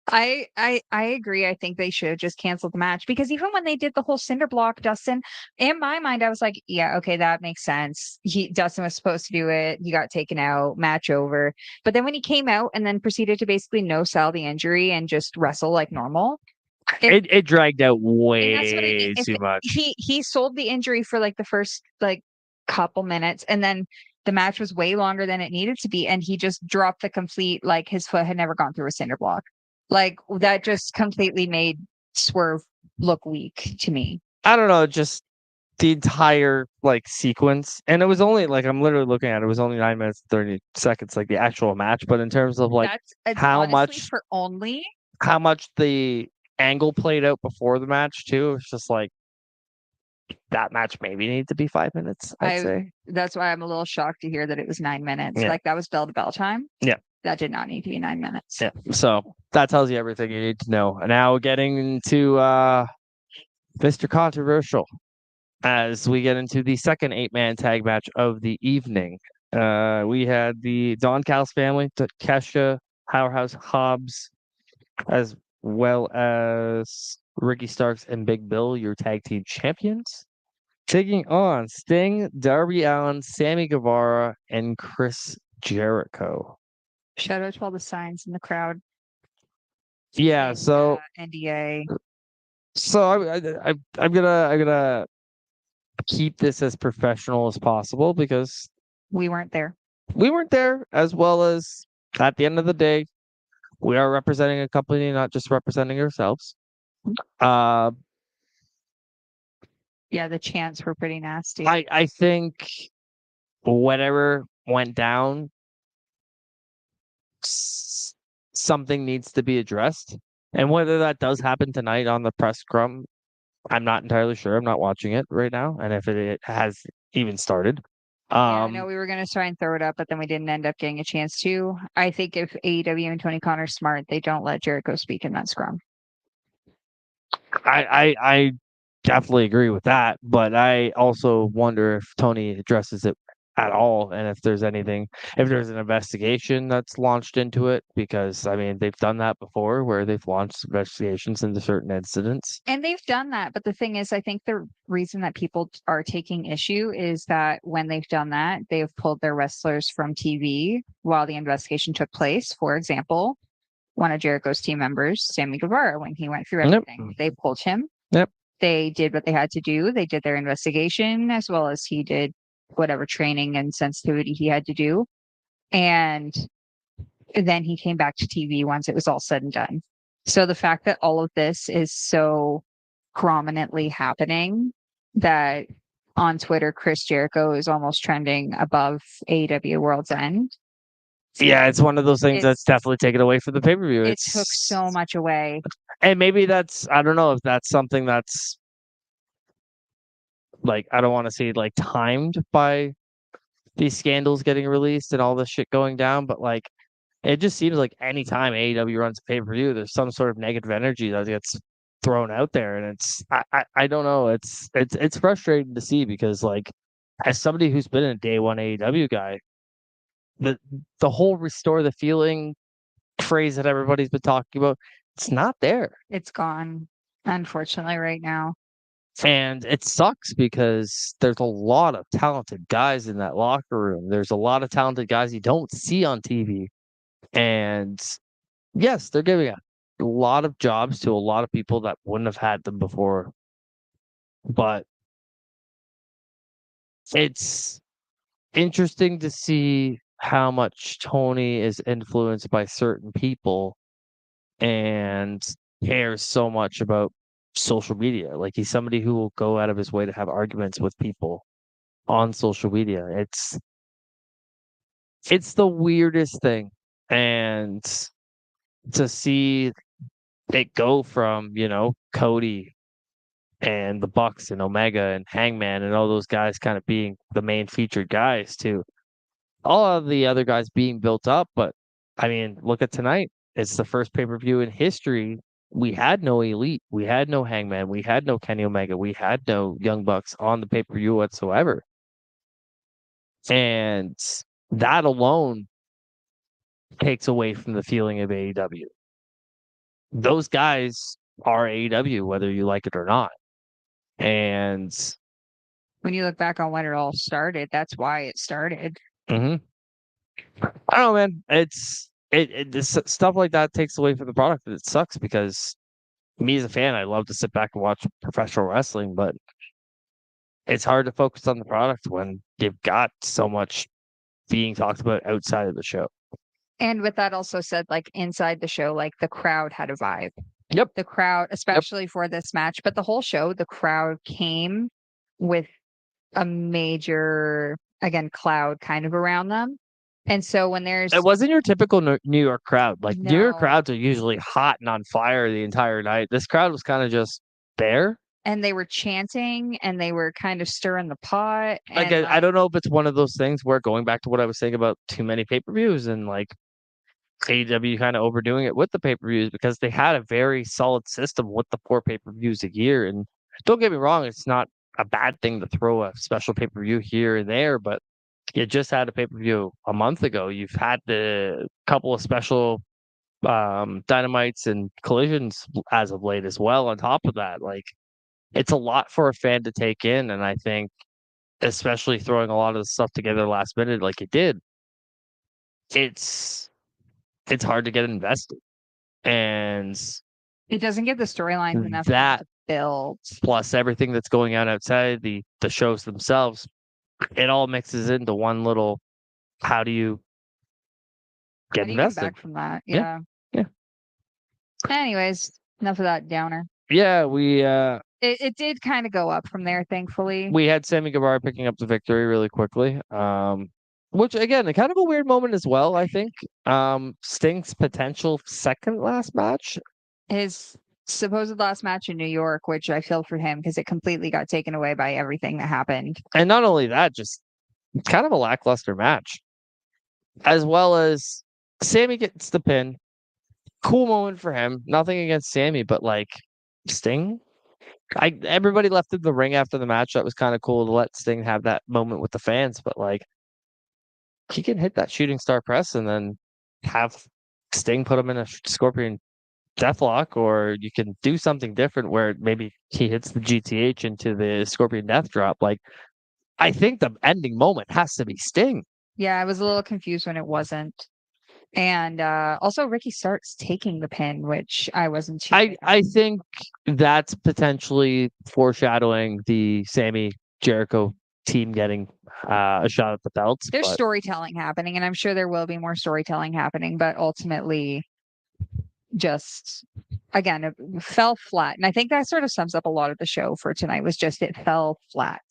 I agree. I think they should have just canceled the match because even when they did the whole cinder block, Dustin, in my mind, I was like, yeah, okay, that makes sense. Dustin was supposed to do it. He got taken out, match over. But then when he came out and then proceeded to basically no sell the injury and just wrestle like normal, it dragged out way too much. He sold the injury for like the first couple minutes, and then the match was way longer than it needed to be, and he just dropped the complete, like his foot had never gone through a cinder block. Like that just completely made Swerve look weak to me. I don't know, just the entire sequence, and it was only I'm literally looking at it, was only 9 minutes 30 seconds, like the actual match. But in terms of how much the angle played out before the match too, it's just like that match maybe needed to be 5 minutes. I'd say that's why I'm a little shocked to hear that it was 9 minutes. Yeah. Like that was bell to bell time. Yeah. That did not need to be 9 minutes. Yeah. So that tells you everything you need to know. And now getting into Mr. Controversial as we get into the second 8-man tag match of the evening. We had the Don Callis family, Kesha, Powerhouse Hobbs, as well as Ricky Starks and Big Bill, your tag team champions, taking on Sting, Darby Allin, Sammy Guevara, and Chris Jericho. Shout out to all the signs in the crowd. Yeah, so NDA. So I'm gonna keep this as professional as possible because we weren't there. We weren't there, as well as at the end of the day, we are representing a company, not just representing ourselves. Yeah, the chants were pretty nasty. I think whatever went down, something needs to be addressed. And whether that does happen tonight on the press scrum, I'm not entirely sure. I'm not watching it right now. And if it has even started. I know we were going to try and throw it up, but then we didn't end up getting a chance to. I think if AEW and Tony Khan are smart, they don't let Jericho speak in that scrum. I definitely agree with that, but I also wonder if Tony addresses it at all, and if there's an investigation that's launched into it, because I mean they've done that before where they've launched investigations into certain incidents. And they've done that, but the thing is, I think the reason that people are taking issue is that when they've done that, they have pulled their wrestlers from TV while the investigation took place. For example, one of Jericho's team members, Sammy Guevara, when he went through everything, they pulled him. Yep. they did what they had to do. They did their investigation as well as he did whatever training and sensitivity he had to do. And then he came back to TV once it was all said and done. So the fact that all of this is so prominently happening that on Twitter, Chris Jericho is almost trending above AEW World's End. Yeah, it's one of those things that's definitely taken away from the pay-per-view. It took so much away. And maybe that's, I don't know if that's something that's like, I don't want to say like timed by these scandals getting released and all this shit going down, but like it just seems like anytime AEW runs a pay-per-view, there's some sort of negative energy that gets thrown out there. And it's I don't know. It's frustrating to see because like as somebody who's been a day one AEW guy, the whole restore the feeling phrase that everybody's been talking about, it's not there. It's gone, unfortunately, right now. And it sucks because there's a lot of talented guys in that locker room. There's a lot of talented guys you don't see on TV. And yes, they're giving a lot of jobs to a lot of people that wouldn't have had them before. But it's interesting to see how much Tony is influenced by certain people and cares so much about social media. Like he's somebody who will go out of his way to have arguments with people on social media. It's the weirdest thing. And to see it go from, Cody and the Bucks and Omega and Hangman and all those guys kind of being the main featured guys to all of the other guys being built up. But I mean, look at tonight. It's the first pay-per-view in history. We had no Elite. We had no Hangman. We had no Kenny Omega. We had no Young Bucks on the pay-per-view whatsoever. And that alone takes away from the feeling of AEW. Those guys are AEW, whether you like it or not. And when you look back on when it all started, that's why it started. I don't know, man. It's stuff like that takes away from the product. And it sucks because me as a fan, I love to sit back and watch professional wrestling, but it's hard to focus on the product when you've got so much being talked about outside of the show. And with that also said, like inside the show, like the crowd had a vibe. Yep. The crowd, especially for this match, but the whole show, the crowd came with a major, again, cloud kind of around them. And so when there's... It wasn't your typical New York crowd. Like New York crowds are usually hot and on fire the entire night. This crowd was kind of just there. And they were chanting and they were kind of stirring the pot. Like, I don't know if it's one of those things where going back to what I was saying about too many pay-per-views and like AEW kind of overdoing it with the pay-per-views because they had a very solid system with the 4 pay-per-views a year. And don't get me wrong, it's not a bad thing to throw a special pay-per-view here and there, but you just had a pay-per-view a month ago. You've had the couple of special dynamites and collisions as of late as well. On top of that, like it's a lot for a fan to take in. And I think especially throwing a lot of the stuff together last minute like it did, it's hard to get invested. And it doesn't give the storylines enough that to build. Plus everything that's going on outside the shows themselves, it all mixes into one little, how do you get invested? Come back from that? Yeah. Anyways, enough of that downer. Yeah, we it did kind of go up from there, thankfully. We had Sammy Guevara picking up the victory really quickly. Which again, kind of a weird moment as well, I think. Sting's potential second last match. His supposed last match in New York, which I feel for him because it completely got taken away by everything that happened. And not only that, just kind of a lackluster match. As well as Sammy gets the pin. Cool moment for him. Nothing against Sammy, but like Sting. Everybody left in the ring after the match. That was kind of cool to let Sting have that moment with the fans, but like he can hit that shooting star press and then have Sting put him in a Scorpion Deathlock, or you can do something different where maybe he hits the GTH into the Scorpion Death Drop. Like, I think the ending moment has to be Sting. Yeah, I was a little confused when it wasn't. And also Ricky Starks taking the pin, which I wasn't too. I think that's potentially foreshadowing the Sammy Jericho team getting a shot at the belts. There's But storytelling happening, and I'm sure there will be more storytelling happening, but ultimately just again it fell flat. And I think that sort of sums up a lot of the show for tonight was just it fell flat.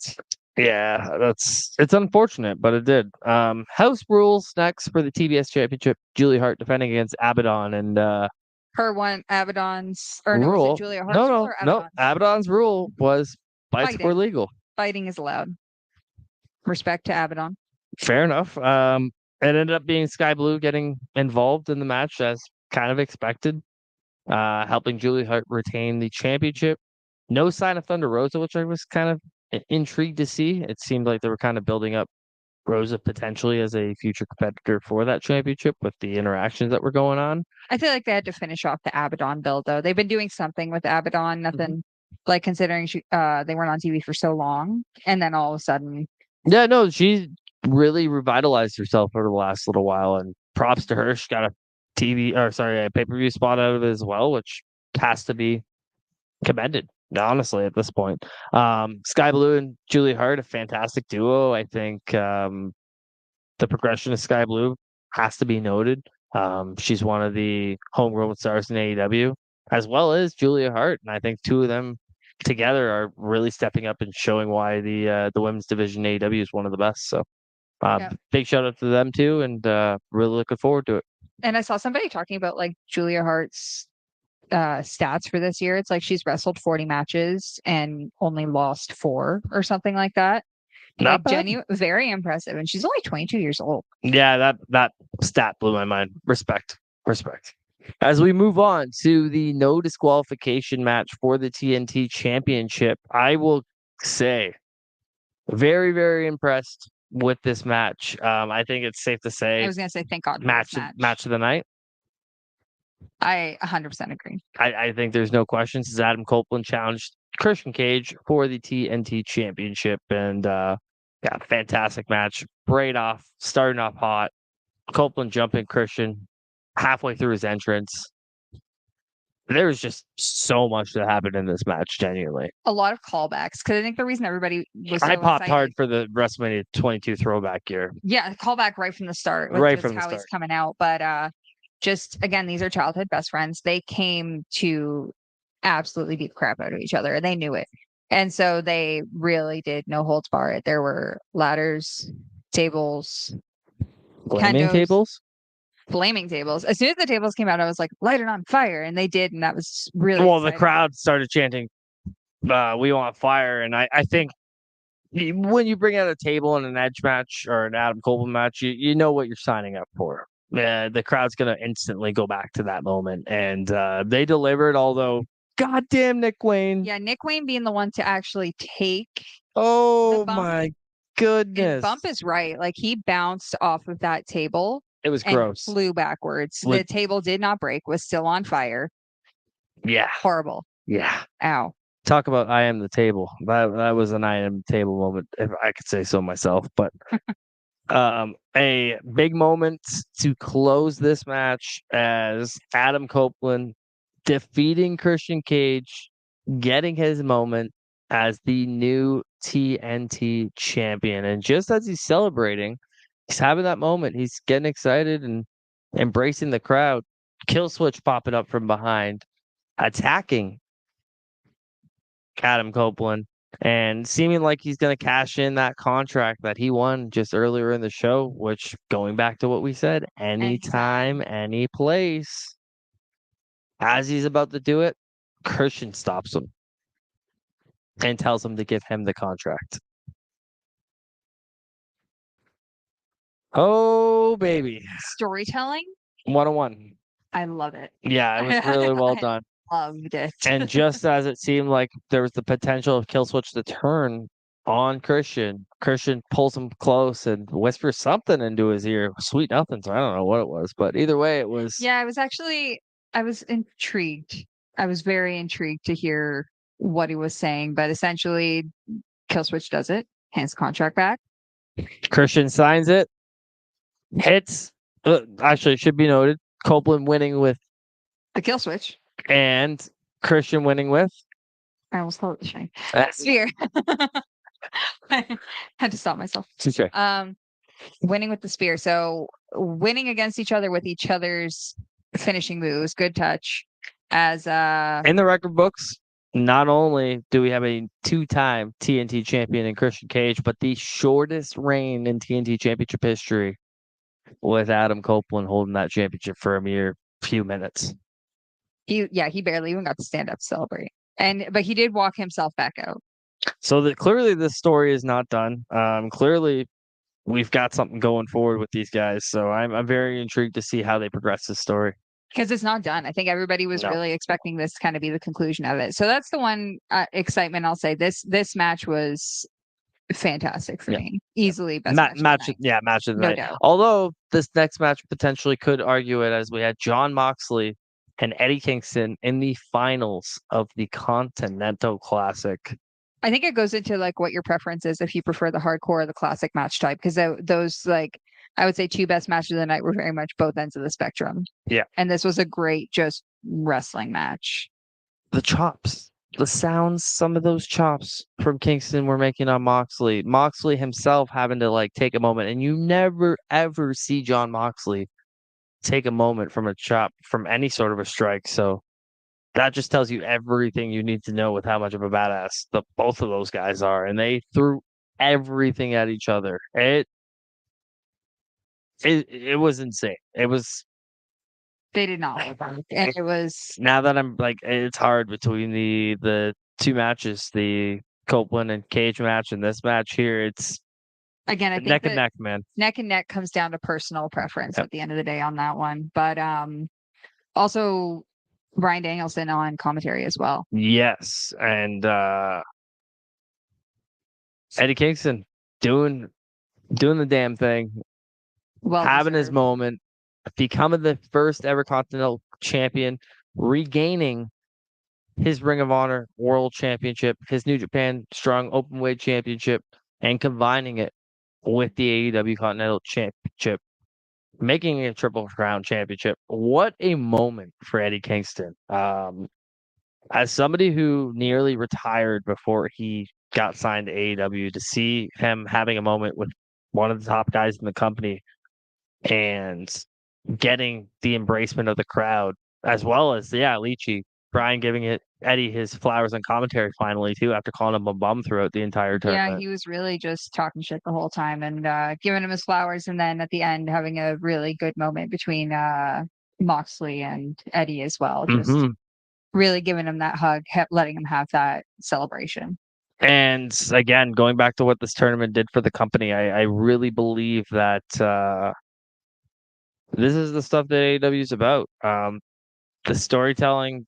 yeah, it's unfortunate, but it did. House rules next for the TBS Championship. Julia Hart defending against Abaddon and Her one Abaddon's or no, was it rule. Julia Hart's rule or No. Abaddon's? Abaddon's rule was fights were Fighting. legal. Fighting is allowed. Respect to Abaddon. Fair enough. It ended up being Sky Blue getting involved in the match as kind of expected, helping Julia Hart retain the championship. No sign of Thunder Rosa, which I was kind of intrigued to see. It seemed like they were kind of building up Rosa potentially as a future competitor for that championship with the interactions that were going on. I feel like they had to finish off the Abaddon build though. They've been doing something with Abaddon, nothing like considering they weren't on TV for so long, and then all of a sudden. Yeah, no, she really revitalized herself over the last little while, and props to her. She got a pay-per-view spot out of it as well, which has to be commended, honestly, at this point. Sky Blue and Julia Hart, a fantastic duo. I think the progression of Sky Blue has to be noted. She's one of the homegrown stars in AEW, as well as Julia Hart, and I think two of them together are really stepping up and showing why the women's division AEW is one of the best. So, big shout out to them too, and really looking forward to it. And I saw somebody talking about like Julia Hart's stats for this year. It's like she's wrestled 40 matches and only lost 4 or something like that. Not bad. Very impressive, and she's only 22 years old. Yeah, that stat blew my mind. Respect. As we move on to the no disqualification match for the TNT Championship, I will say very, very impressed with this match. I think it's safe to say I was going to say thank God for match of the night. I 100% agree. I think there's no questions. As Adam Copeland challenged Christian Cage for the TNT Championship, and fantastic match. Starting off hot. Copeland jumping Christian halfway through his entrance. There was just so much that happened in this match, genuinely. A lot of callbacks, because I think the reason everybody was so I popped excited, hard for the WrestleMania 22 throwback gear. Yeah, callback right from the start. Right from the how start. He's coming out. But just, again, these are childhood best friends. They came to absolutely beat the crap out of each other. They knew it. And so they really did no holds barred. There were ladders, tables, Flaming tables? Flaming tables. As soon as the tables came out, I was like, light it on fire. And they did. And that was really well, exciting. The crowd started chanting, we want fire. And I think when you bring out a table in an Edge match or an Adam Copeland match, you know what you're signing up for. The crowd's going to instantly go back to that moment. And they delivered, although, goddamn Nick Wayne. Yeah, Nick Wayne being the one to actually take. Oh, my goodness. And Bump is right. Like, he bounced off of that table. It was gross. Flew backwards. The table did not break, was still on fire. Yeah. Horrible. Yeah. Ow. Talk about I am the table. That was an I am the table moment, if I could say so myself. But a big moment to close this match as Adam Copeland defeating Christian Cage, getting his moment as the new TNT champion. And just as he's celebrating, he's having that moment. He's getting excited and embracing the crowd. Kill switch popping up from behind, attacking Adam Copeland, and seeming like he's going to cash in that contract that he won just earlier in the show, which, going back to what we said, anytime, any place. As he's about to do it, Christian stops him and tells him to give him the contract. Oh, baby. Storytelling? 101. I love it. Yeah, it was really well done. Loved it. And just as it seemed like there was the potential of Killswitch to turn on Christian, Christian pulls him close and whispers something into his ear. Sweet nothing. So I don't know what it was, but either way, it was. Yeah, I was intrigued. I was very intrigued to hear what he was saying, but essentially, Killswitch does it, hands contract back. Christian signs it, hits Actually, it should be noted, Copeland winning with A kill switch. and Christian winning with. I almost called it the shine. Uh, Spear. I had to stop myself. Touche. Winning with the spear. So winning against each other with each other's finishing moves. Good touch. As In the record books, not only do we have a 2-time TNT champion in Christian Cage, but the shortest reign in TNT championship history with Adam Copeland holding that championship for a mere few minutes. he barely even got to stand up to celebrate. But he did walk himself back out. So that clearly this story is not done. Clearly we've got something going forward with these guys. So I'm very intrigued to see how they progress this story. Because it's not done. I think everybody was really expecting this to kind of be the conclusion of it. So that's the one excitement I'll say. This match was fantastic for me. Easily best match of the night. Match of the No night. doubt. Although this next match potentially could argue it, as we had Jon Moxley and Eddie Kingston in the finals of the Continental Classic. I think it goes into like what your preference is, if you prefer the hardcore or the classic match type, because those, like, I would say 2 best matches of the night were very much both ends of the spectrum. Yeah. And this was a great just wrestling match. The chops, the sounds, some of those chops from Kingston were making on Moxley. Moxley himself having to like take a moment, and you never ever see Jon Moxley take a moment from a chop from any sort of a strike. So that just tells you everything you need to know with how much of a badass both of those guys are. And they threw everything at each other. It was insane. It was. They did not. And it was. Now that I'm like, it's hard between the 2 matches, the Copeland and Cage match and this match here. It's again, I think neck and neck, man. Neck and neck comes down to personal preference at the end of the day on that one. But also Bryan Danielson on commentary as well. Yes, and Eddie Kingston doing the damn thing. Well, having his moment, becoming the first ever Continental Champion, regaining his Ring of Honor World Championship, his New Japan Strong Openweight Championship, and combining it with the AEW Continental Championship, making it a Triple Crown Championship. What a moment for Eddie Kingston. As somebody who nearly retired before he got signed to AEW, to see him having a moment with one of the top guys in the company and getting the embracement of the crowd, as well as Leachy, Brian giving Eddie his flowers on commentary finally too, after calling him a bum throughout the entire tournament. Yeah, he was really just talking shit the whole time and giving him his flowers, and then at the end having a really good moment between Moxley and Eddie as well. Just really giving him that hug, letting him have that celebration. And again, going back to what this tournament did for the company, I really believe that this is the stuff that AEW is about. The storytelling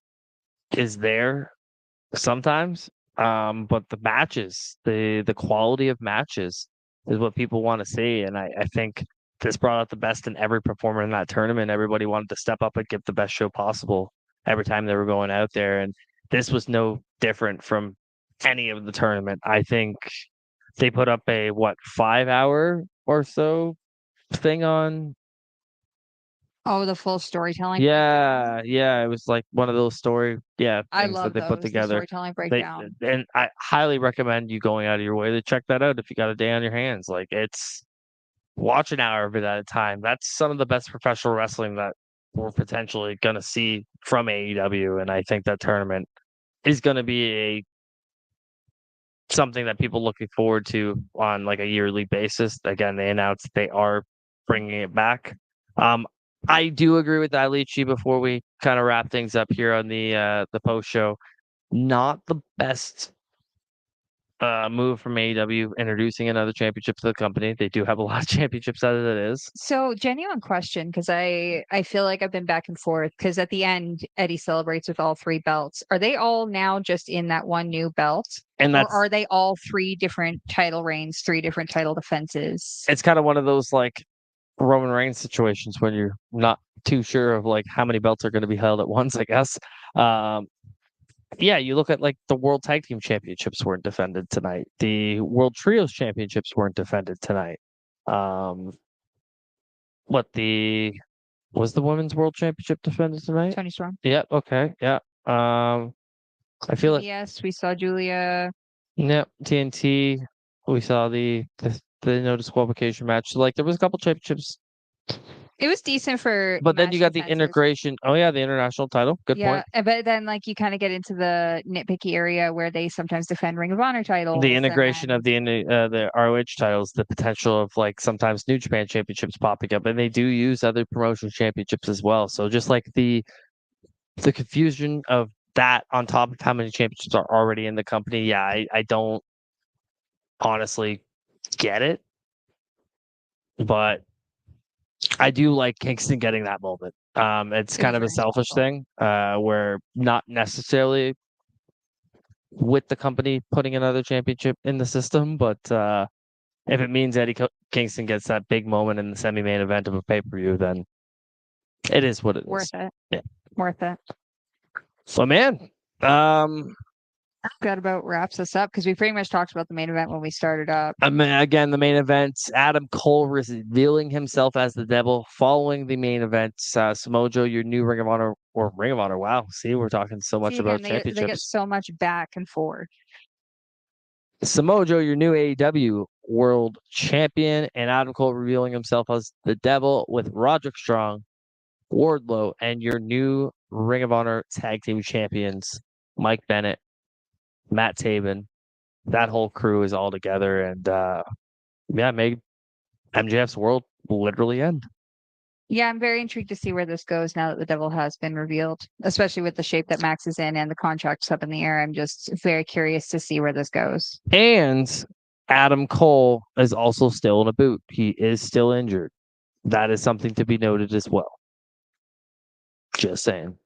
is there sometimes, but the matches, the quality of matches is what people want to see. And I think this brought out the best in every performer in that tournament. Everybody wanted to step up and give the best show possible every time they were going out there. And this was no different from any of the tournament. I think they put up a 5-hour or so thing on. Oh, the full storytelling. Yeah, it was like one of those things I love that they put together. The storytelling breakdown. And I highly recommend you going out of your way to check that out if you got a day on your hands. Like, watch an hour of it at a time. That's some of the best professional wrestling that we're potentially gonna see from AEW, and I think that tournament is gonna be something that people looking forward to on like a yearly basis. Again, they announced they are bringing it back. I do agree with Leachy before we kind of wrap things up here on the post show. Not the best move from AEW introducing another championship to the company. They do have a lot of championships as it is. So, genuine question, because I feel like I've been back and forth, because at the end Eddie celebrates with all 3 belts. Are they all now just in that one new belt? Or are they all 3 different title reigns, 3 different title defenses? It's kind of one of those like Roman Reigns situations when you're not too sure of like how many belts are going to be held at once, I guess. You look at like the World Tag Team Championships weren't defended tonight. The World Trios Championships weren't defended tonight. Was the women's world championship defended tonight? Tony Storm. Yeah. Okay. Yeah. I feel like Yes, we saw Julia. Yep, TNT. We saw the no disqualification match. So, like there was a couple championships, It was decent for but then you match got the defenses. integration. Oh yeah, the international title. Good point. But then like you kind of get into the nitpicky area where they sometimes defend Ring of Honor titles. The integration of the ROH titles, the potential of like sometimes New Japan championships popping up, and they do use other promotion championships as well. So just like the confusion of that on top of how many championships are already in the company, yeah, I don't honestly get it, but I do like Kingston getting that moment. It's kind of a selfish thing, where not necessarily with the company putting another championship in the system, but if it means Eddie Kingston gets that big moment in the semi-main event of a pay-per-view, then it is what it is. Worth it. Yeah. Worth it. So, man, that about wraps us up because we pretty much talked about the main event when we started up. Again, the main event, Adam Cole revealing himself as the devil. Following the main event, Samoa Joe, your new Ring of Honor. Wow, see, we're talking so much about championships. They get so much back and forth. Samoa Joe, your new AEW World Champion, and Adam Cole revealing himself as the devil with Roderick Strong, Wardlow, and your new Ring of Honor Tag Team Champions, Mike Bennett, Matt Taven. That whole crew is all together, and made MJF's world literally end. Yeah, I'm very intrigued to see where this goes now that the devil has been revealed, especially with the shape that Max is in and the contract's up in the air. I'm just very curious to see where this goes. And Adam Cole is also still in a boot. He is still injured. That is something to be noted as well. Just saying.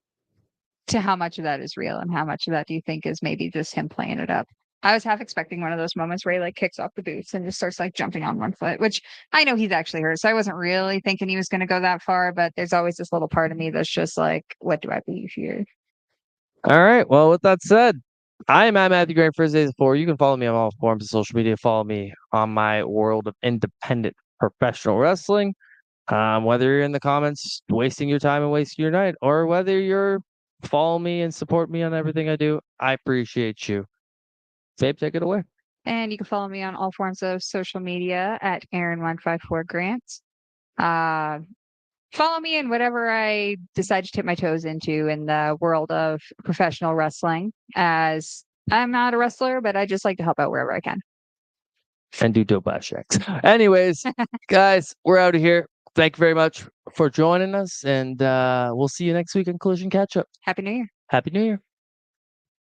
To how much of that is real and how much of that do you think is maybe just him playing it up? I was half expecting one of those moments where he like kicks off the boots and just starts like jumping on one foot, which I know he's actually hurt. So I wasn't really thinking he was going to go that far, but there's always this little part of me that's just like, what do I believe here? All right. Well, with that said, I am Erin Matthew Grant for Days 4. You can follow me on all forms of social media. Follow me on my world of independent professional wrestling. Whether you're in the comments wasting your time and wasting your night, or whether you're follow me and support me on everything I do, I appreciate you. Babe, take it away. And you can follow me on all forms of social media at Erin154Grant. Follow me in whatever I decide to tip my toes into in the world of professional wrestling, as I'm not a wrestler, but I just like to help out wherever I can. And do dope ass checks. Anyways, guys, we're out of here. Thank you very much for joining us, and we'll see you next week on Collision Catch Up. Happy New Year. Happy New Year.